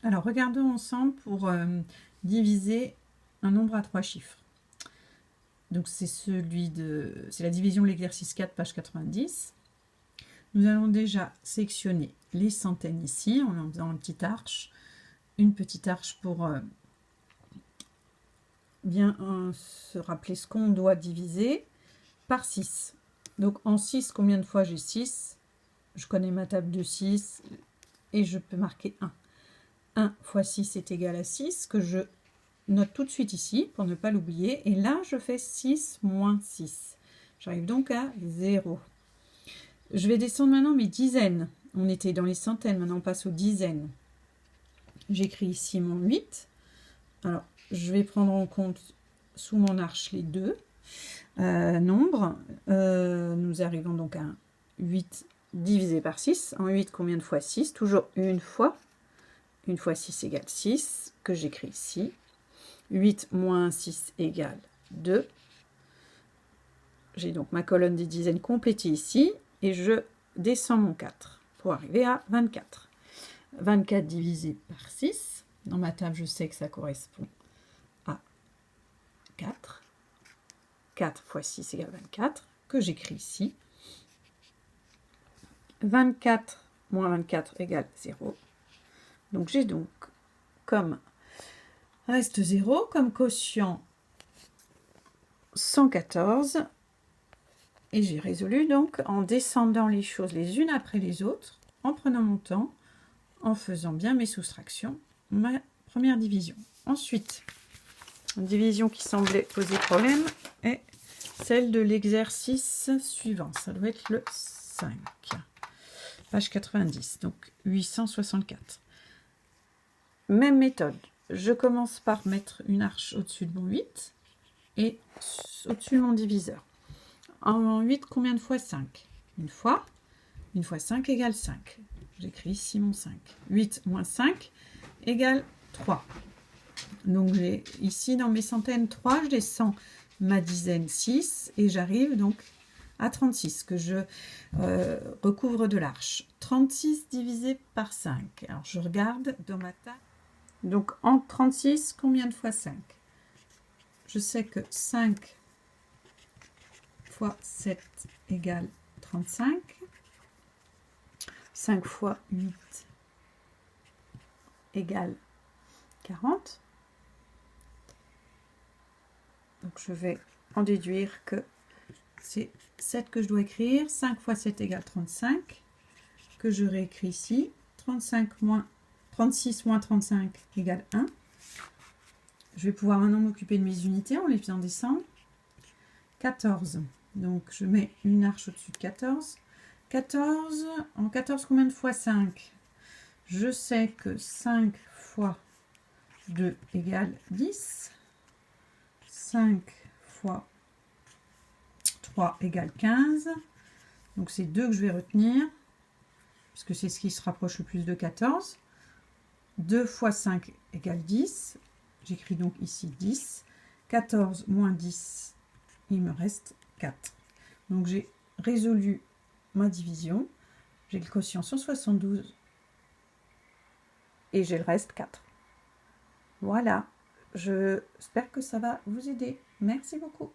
Alors, regardons ensemble pour diviser un nombre à 3 chiffres. Donc, c'est la division de l'exercice 4, page 90. Nous allons déjà sectionner les centaines ici, en faisant une petite arche pour bien se rappeler ce qu'on doit diviser par 6. Donc, en 6, combien de fois j'ai 6? Je connais ma table de 6 et je peux marquer 1. 1 fois 6 est égal à 6, que je note tout de suite ici pour ne pas l'oublier. Et là, je fais 6 moins 6. J'arrive donc à 0. Je vais descendre maintenant mes dizaines. On était dans les centaines, maintenant on passe aux dizaines. J'écris ici mon 8. Alors, je vais prendre en compte sous mon arche les deux nombres. Nous arrivons donc à 8 divisé par 6. En 8, combien de fois 6? Toujours une fois. 1 fois 6 égale 6, que j'écris ici. 8 moins 6 égale 2. J'ai donc ma colonne des dizaines complétée ici. Et je descends mon 4 pour arriver à 24. 24 divisé par 6. Dans ma table, je sais que ça correspond à 4. 4 fois 6 égale 24, que j'écris ici. 24 moins 24 égale 0. Donc j'ai donc comme reste 0, comme quotient 114. Et j'ai résolu donc en descendant les choses les unes après les autres, en prenant mon temps, en faisant bien mes soustractions, ma première division. Ensuite, une division qui semblait poser problème est celle de l'exercice suivant. Ça doit être le 5. Page 90, donc 864. Même méthode. Je commence par mettre une arche au-dessus de mon 8 et au-dessus de mon diviseur. En 8, combien de fois 5? Une fois. 1 fois 5 égale 5. J'écris ici mon 5. 8 moins 5 égale 3. Donc j'ai ici dans mes centaines 3, je descends ma dizaine 6 et j'arrive donc à 36 que je recouvre de l'arche. 36 divisé par 5. Alors je regarde dans ma table. Donc en 36, combien de fois 5? Je sais que 5 fois 7 égale 35. 5 fois 8 égale 40. Donc je vais en déduire que c'est 7 que je dois écrire. 5 fois 7 égale 35, que je réécris ici. 36 moins 35 égale 1. Je vais pouvoir maintenant m'occuper de mes unités en les faisant descendre. 14. Donc je mets une arche au-dessus de 14. 14, en 14, combien de fois 5? Je sais que 5 fois 2 égale 10. 5 fois 3 égale 15. Donc c'est 2 que je vais retenir, puisque c'est ce qui se rapproche le plus de 14. 2 fois 5 égale 10. J'écris donc ici 10. 14 moins 10, il me reste 4. Donc j'ai résolu ma division. J'ai le quotient 172 et j'ai le reste 4. Voilà, j'espère que ça va vous aider. Merci beaucoup.